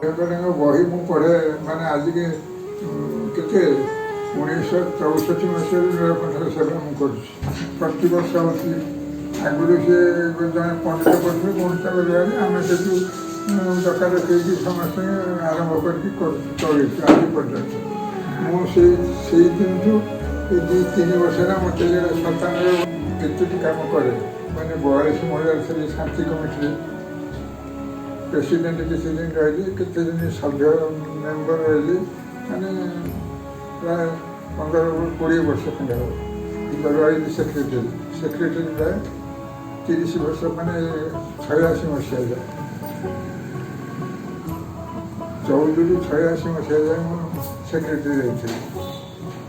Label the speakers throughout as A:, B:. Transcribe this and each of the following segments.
A: ବହି ମୁଁ ପଢ଼େ ମାନେ ଆଜିକି କେତେ 1964 ମସିହାରୁ ନୀଳକଣ୍ଠର ସେବା ମୁଁ କରୁଛି। ପ୍ରତିବର୍ଷ ହେଉଛି ଆଗରୁ ସେ ଜଣେ ପଣ୍ଡିତ କରିଥିଲେ ପଣ୍ଡିତ କରିବାରେ ଆମେ ସେଠୁ ଦରକାର ଦେଇକି ସମସ୍ତେ ଆରମ୍ଭ କରିକି ଚଳେଇଛୁ ଆଜି ପର୍ଯ୍ୟନ୍ତ। ମୁଁ ସେଇ ଦିନଠୁ ଏ 2-3 ବର୍ଷରେ ମୋତେ 97 କେତୋଟି କାମ କରେ ମାନେ 42 ମହିଳା ଥିଲି ଶାନ୍ତି କମିଟିରେ ପ୍ରେସିଡେଣ୍ଟ କିଛି ଦିନ ରହିଲି, କେତେ ଦିନ ସଭ୍ୟ ମେମ୍ବର ରହିଲି, ମାନେ ପ୍ରାୟ 15-20 ବର୍ଷ ଖଣ୍ଡେ ହେବ ରହିଲି ସେକ୍ରେଟାରୀ ପ୍ରାୟ 30 ବର୍ଷ ମାନେ 86 ମସିହା ଯାଏ 14ରୁ 86 ମସିହା ଯାଏ ମୁଁ ସେକ୍ରେଟାରୀ ରହିଥିଲି।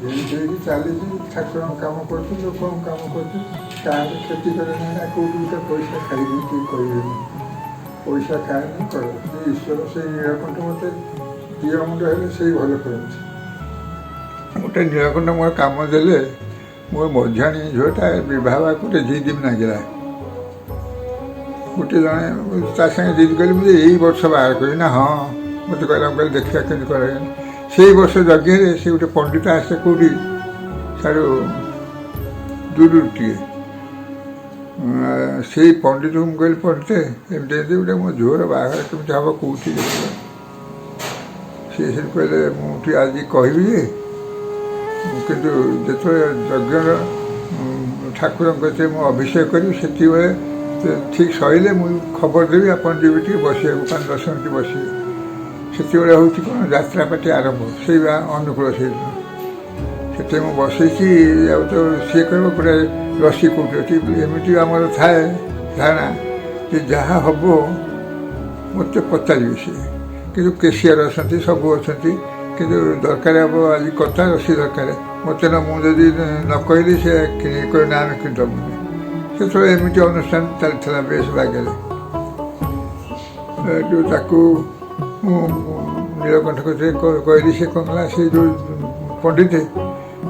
A: ଏମିତି ହେଇକି ଚାଲିଛି, ଠାକୁରଙ୍କ କାମ କରୁଛି, ଲୋକଙ୍କ କାମ କରୁଛି, କାହାର କ୍ଷତି କରେ ନାହିଁ ନା କେଉଁଠି ଗୋଟେ ପଇସା ଖାଇବି କି କହିବେନି, ପଇସା ଖାଏନି କରେ ଈଶ୍ୱର ସେଇ ନୀଳକଣ୍ଠ ମୋତେ ଦିଅ ମୁଣ୍ଡ ହେଲେ ସେଇ ଭଲ କରନ୍ତି। ଗୋଟେ ନୀଳକଣ୍ଠ ମୋର କାମ ଦେଲେ ମୋ ମଝିଆଣୀ ଝିଅଟା ବିବାହ ଗୋଟେ 2 ଦିନ ଲାଗିଲା। ଗୋଟେ ଜଣେ ତା ସାଙ୍ଗେ ଜିଦ୍ କଲି ମୁଁ ଏଇ ବର୍ଷ ବାହାର କରିବି ନା, ହଁ ମୋତେ କହିଲା, ମୁଁ କହିଲି ଦେଖିବା କେମିତି କରାଯାଏ। ସେଇ ବର୍ଷ ଯଜ୍ଞରେ ସେ ଗୋଟେ ପଣ୍ଡିତ ଆସେ କେଉଁଠି ସାଡ଼ୁ ଦୂରରୁ ଟିକେ, ସେଇ ପଣ୍ଡିତକୁ ମୁଁ କହିଲି ପଣ୍ଡିତ ଏମିତି ଗୋଟେ ମୋ ଝିଅର ବାହାଘର କେମିତି ହେବ କେଉଁଠି ଦେଖିବ। ସିଏ ସେଠି କହିଲେ ମୁଁ ଟିକେ ଆଜି କହିବି ଯେ କିନ୍ତୁ ଯେତେବେଳେ ଯଜ୍ଞର ଠାକୁରଙ୍କ କତିରେ ମୁଁ ଅଭିଷେକ କରିବି ସେତିକିବେଳେ ଠିକ୍ ସରିଲେ ମୁଁ ଖବର ଦେବି, ଆପଣ ଯିବେ ଟିକେ ବସିବାକୁ 5-10 ମିନିଟ୍ ବସିବେ। ସେତେବେଳେ ହେଉଛି କ'ଣ ଯାତ୍ରା ପାର୍ଟି ଆରମ୍ଭ, ସେଇ ଅନୁକୂଳ ସେଇଦିନ। ସେଠି ମୁଁ ବସିଛି ଆଉ ତ ସିଏ କହିବ ଗୋଟେ ରସି କେଉଁଠି ଅଛି, ଏମିତି ଆମର ଥାଏ ଧାରଣା ଯେ ଯାହା ହେବ ମୋତେ ପଚାରିବେ ସିଏ। କିନ୍ତୁ କେସିଆର ଅଛନ୍ତି, ସବୁ ଅଛନ୍ତି, କିନ୍ତୁ ଦରକାର ହେବ ଆଜି କତା ରସି ଦରକାର ମୋତେ ନା, ମୁଁ ଯଦି ନ କହିଲି ସେ କହିବେ ନା ଆମେ କିଣିଦେବୁନି। ସେତେବେଳେ ଏମିତି ଅନୁଷ୍ଠାନ ଚାଲିଥିଲା ବେଶ ବାଗରେ। ଯେଉଁ ତାକୁ ମୁଁ ନୀଳକଣ୍ଠ କତିରେ କହିଲି, ସେ କ'ଣ କଲା, ସେ ଯେଉଁ ପଣ୍ଡିତ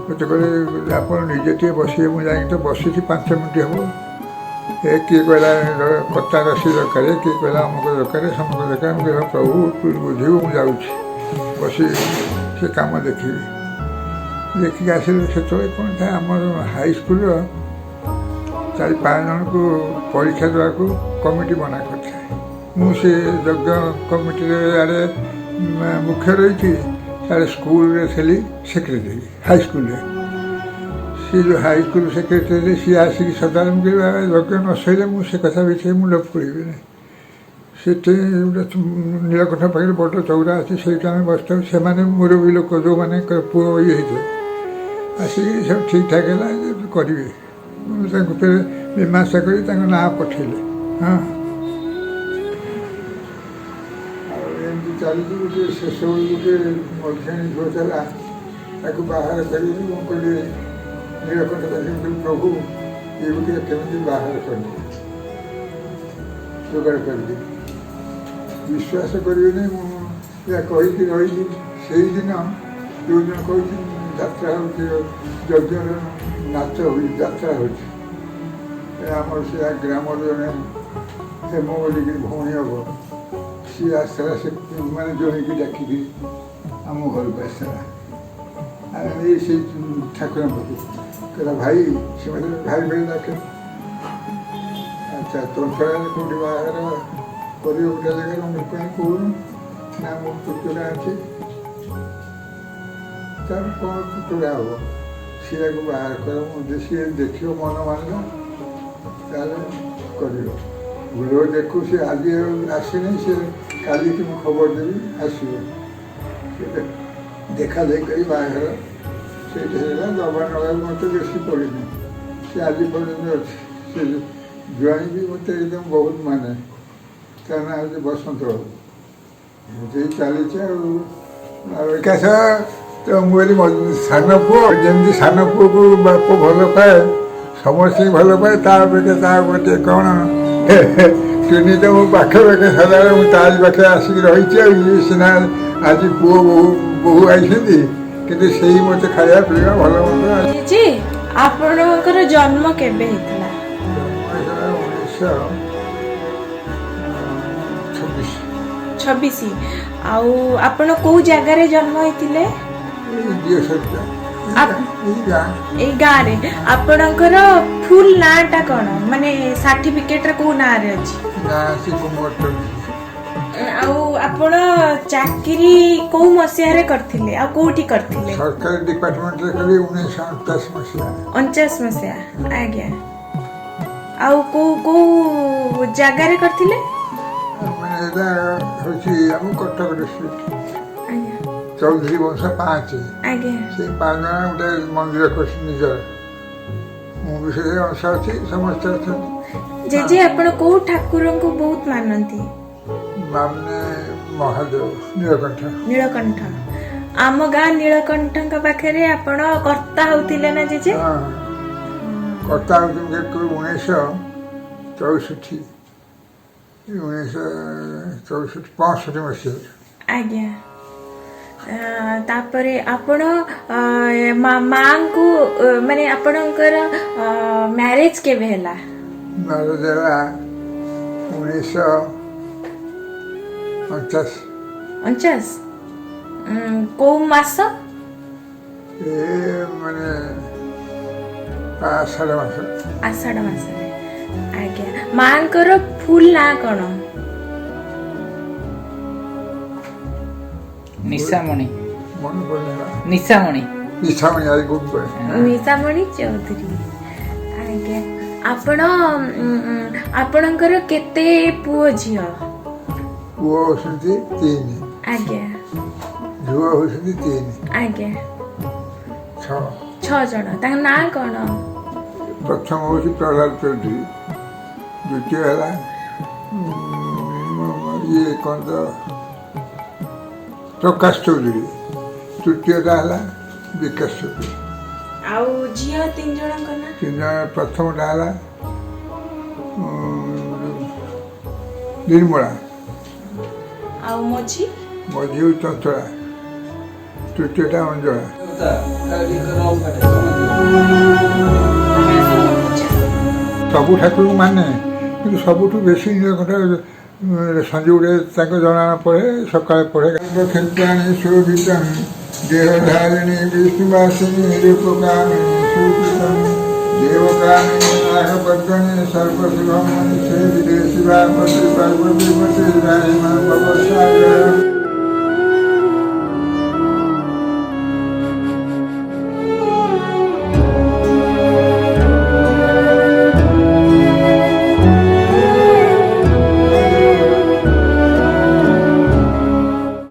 A: ମୋତେ କହିଲେ ଆପଣ ନିଜେ ଟିକେ ବସିବେ। ମୁଁ ଯାଇକି ତ ବସିଛି 5 ମିନିଟ୍ ହେବ, କିଏ କହିଲା କତା ରସି ଦରକାର, କିଏ କହିଲା ଅମୁକ ଦରକାର, ସମୁକ ଦରକାର। ମୁଁ କହିଲା ପ୍ରଭୁ ତୁ ବୁଝିବୁ, ମୁଁ ଯାଉଛି ବସି ସେ କାମ ଦେଖିବି। ଦେଖିକି ଆସିଲି। ସେତେବେଳେ କ'ଣ ଥାଏ ଆମର ହାଇସ୍କୁଲର 4-5 ଜଣଙ୍କୁ ପରୀକ୍ଷା ଦେବାକୁ କମିଟି ମନା କରିଥାଏ। ମୁଁ ସେ ଯଜ୍ଞ କମିଟିରେ ଆଡ଼େ ମୁଖ୍ୟ ରହିଛି, ସାଡ଼େ ସ୍କୁଲରେ ଥିଲି ସେକ୍ରେଟାରୀ ହାଇସ୍କୁଲରେ। ସିଏ ଯେଉଁ ହାଇସ୍କୁଲ ସେକ୍ରେଟାରୀ ସିଏ ଆସିକି ସଦାବେଳେ ମୁଁ କହିବି ଯଜ୍ଞ ନ ସରିଲେ ମୁଁ ସେ କଥା ବିଷୟରେ ମୁଣ୍ଡ ପୁରେଇବିନି। ସେଠି ଗୋଟେ ନୀଳକଣ୍ଠ ପାଖରେ ବଡ଼ ଚଉରା ଅଛି, ସେଇଠି ଆମେ ବସିଥାଉ। ସେମାନେ ମୁରବୀ ଲୋକ ଯେଉଁମାନେ ପୁଅ ଇଏ ହେଇଥିବେ ଆସିକି ସବୁ ଠିକ୍ଠାକ୍ ହେଲା କରିବେ। ତାଙ୍କ ଉପରେ ମୀମାଂସା କରି ତାଙ୍କ ନାଁ ପଠେଇଲେ। ହଁ, ଆଉ ଏମିତି ଚାଲିଛି। ଗୋଟେ ଶେଷ ଗୋଟେ ମଝିଆଣୀ ଝିଅ ଥିଲା, ତାକୁ ବାହାର କରିବି। ମୁଁ କହିଲି ନୀଳକଣ୍ଠ କହିଲି ପ୍ରଭୁ ଇଏ ଗୋଟେ କେମିତି ବାହାର କରିବି, ଯୋଗାଡ଼ କରିବି। ବିଶ୍ୱାସ କରିବେନି, ମୁଁ ଏହା କହିକି ରହିଲି। ସେଇଦିନ ଯେଉଁଦିନ କହିଛି ଯାତ୍ରା ହେଉଛି, ଯଜ୍ଞର ନାଚ ହେଉଛି, ଯାତ୍ରା ହେଉଛି, ଆମର ସେ ଗ୍ରାମର ଜଣେ ହେମ ବୋଲିକି ଭଉଣୀ ହେବ, ସିଏ ଆସିଥିଲା। ସେ ମାନେ ଜଣେଇକି ଡାକିକି ଆମ ଘରକୁ ଆସିଥିଲା। ଆମେ ସେଇ ଠାକୁରଙ୍କ ପାଖକୁ କହିଲା ଭାଇ, ସେ ମୋତେ ଭାଇ ଡାକେ। ଆଚ୍ଛା ତୋ ଛଡ଼ାରେ କେଉଁଠି ବାହାଘର କରିବ ଗୋଟେ ଜାଗାରେ, ମୁଁ କାହିଁ କହୁନି ନା ମୋ ପୁତୁରା ଅଛି। ତାର କ'ଣ ପୁତୁରା ହେବ, ସିଏକୁ ବାହାର କର। ମୁଁ ସିଏ ଦେଖିବ ମନ ମାନିଲା ତାହେଲେ କରିବ। ଗୁରୁ ଦେଖୁ ସେ ଆଜି ଆସିନି, ସେ କାଲିକି ମୁଁ ଖବର ଦେବି ଆସିବ। ଦେଖା ଦେଖି କରି ବାହାଘର ସେଇଠି ହେଇଗଲା। ଦବା ନେବାକୁ ମୋତେ ବେଶୀ ପଡ଼ିନି, ସେ ଆଜି ପର୍ଯ୍ୟନ୍ତ ଅଛି। ସେ ଜ୍ୱାଇଁ ବି ମୋତେ ଏକଦମ ବହୁତ ମାନେ, ତା ନାଁ ହେଉଛି ବସନ୍ତ ବାବୁ। ଏମିତି ଚାଲିଛି ଆଉ ଏକାଶ ତ ମୁଁ କହିଲି ସାନ ପୁଅ ଯେମିତି ସାନ ପୁଅକୁ ବାପ ଭଲ ପାଏ, ସମସ୍ତଙ୍କୁ ଭଲ ପାଏ, ତା ଅପେକ୍ଷା ତା ଗୋଟେ କ'ଣ ଟୁନି ତ ମୋ ପାଖେ ସଦାବେଳେ ମୁଁ ତାରି ପାଖେ ଆସିକି ରହିଛି। ଆଉ ଇଏ ସିନା ଆଜି ପୁଅ ବୋହୂ ଆଇଛନ୍ତି, କିନ୍ତୁ ସେଇ ମୋତେ ଖାଇବା ପିଇବା ଭଲ ମନ୍ଦ।
B: ଆପଣଙ୍କର ଜନ୍ମ କେବେ ହେଇଥିଲା?
A: ଜନ୍ମ ହେଇଥିଲା 1926।
B: 26 ଆଉ ଆପଣ କୋଉ ଜାଗାରେ ଜନ୍ମ ହେଇଥିଲେ ଏଇ ଗାଁରେ ଆପଣଙ୍କର ଫୁଲ୍ ନାଁଟା କ'ଣ ମାନେ ସାର୍ଟିଫିକେଟରେ କୋଉ ନାଁରେ ଅଛି ଆଉ ଆପଣ ଚାକିରି କୋଉ ମସିହାରେ କରିଥିଲେ ଆଉ କୋଉଠି କରିଥିଲେ
A: ସରକାରୀ ଡିପାର୍ଟମେଣ୍ଟରେ କଲି 1949 ମସିହା
B: 49 ମସିହା ଆଜ୍ଞା ଆଉ କୋଉ କୋଉ ଜାଗାରେ କରିଥିଲେ
A: ମାନେ ଏଇଟା ହେଉଛି ଆମ କଟକ ଡିଷ୍ଟ୍ରିକ୍ଟ
B: ଆଜ୍ଞା
A: ଚୌଧୁରୀ ବଂଶ 5
B: ଆଜ୍ଞା
A: ସେଇ 5 ଜଣ ଗୋଟେ ମନ୍ଦିର କରିଛି ନିଜର ମୁଁ ବି ସେ ଅଂଶ ଅଛି ସମସ୍ତେ ଅଛନ୍ତି
B: ଜେଜେ ଆପଣ କୋଉ ଠାକୁରଙ୍କୁ ବହୁତ ମାନନ୍ତି
A: ମାନେ ମହାଦେବ
B: ନୀଳକଣ୍ଠ ଆମ ଗାଁ ନୀଳକଣ୍ଠଙ୍କ ପାଖରେ ଆପଣ କର୍ତ୍ତା ହଉଥିଲେ ନା ଜେଜେ
A: କର୍ତ୍ତା ହେଉଛନ୍ତି 1964 ମସିହାରେ
B: ଆଜ୍ଞା ତାପରେ ଆପଣ ମାଙ୍କୁ ମାନେ ଆପଣଙ୍କର ମ୍ୟାରେଜ କେବେ ହେଲା
A: ମ୍ୟାରେଜ ହେଲା 1949
B: କୋଉ ମାସ
A: ଏ ମାନେ ଆଷାଢ଼
B: ମାସରେ ଆଜ୍ଞା ମାଙ୍କର ଫୁଲ୍ ନାଁ କ'ଣ
C: ନିଶାମଣି
A: ମନେ ପଡ଼ିଲା
C: ନିଶାମଣି
B: ନିଶାମଣି ଚୌଧୁରୀ ଆଜ୍ଞା ଆପଣଙ୍କର କେତେ ପୁଅ ଝିଅ
A: ପୁଅ ହେଉଛନ୍ତି 3
B: ଆଜ୍ଞା
A: ଝିଅ ହେଉଛନ୍ତି 3
B: ଆଜ୍ଞା
A: 6
B: ଜଣ ତାଙ୍କ ନାଁ କ'ଣ
A: ପ୍ରଥମ ହେଉଛି ପ୍ରହ୍ଲାଦ ଚୌଧୁରୀ ଦ୍ୱିତୀୟ ହେଲା ଇଏ କ'ଣ ତ ପ୍ରକାଶ ଚୌଧୁରୀ ତୃତୀୟଟା ହେଲା ବିକାଶ ଚୌଧୁରୀ
B: ଆଉ ଝିଅ 3 ଜଣଙ୍କ ନାଁ
A: 3 ଜଣ ପ୍ରଥମଟା ହେଲା ନିର୍ମଳା
B: ଆଉ ମଝି
A: ଚଞ୍ଚଳା ତୃତୀୟଟା ଅଞ୍ଜଳା ସବୁ ଠାକୁରଙ୍କୁ ମାନେ କିନ୍ତୁ ସବୁଠୁ ବେଶୀ ନୀଳକଣ୍ଠ ସଞ୍ଜୁରେ ତାଙ୍କ ଜଣାଣ ପଢ଼େ ସକାଳେ ପଢ଼େ କ୍ଷେତ୍ରାଣୀ ଶୋଭିତ ଦେହଧାରିଣୀ ବିଷ୍ଣୁବାସିନୀ ରୂପକାମିନୀ ସୁକୃତମୀ ଦେବକାମିନୀ ନାଗପଦ୍ମନୀ ସର୍ବଶୁଭମଣି ଶ୍ରୀ ଶିବାପତି ପାର୍ବତୀ ପତି ରାଣୀ ମା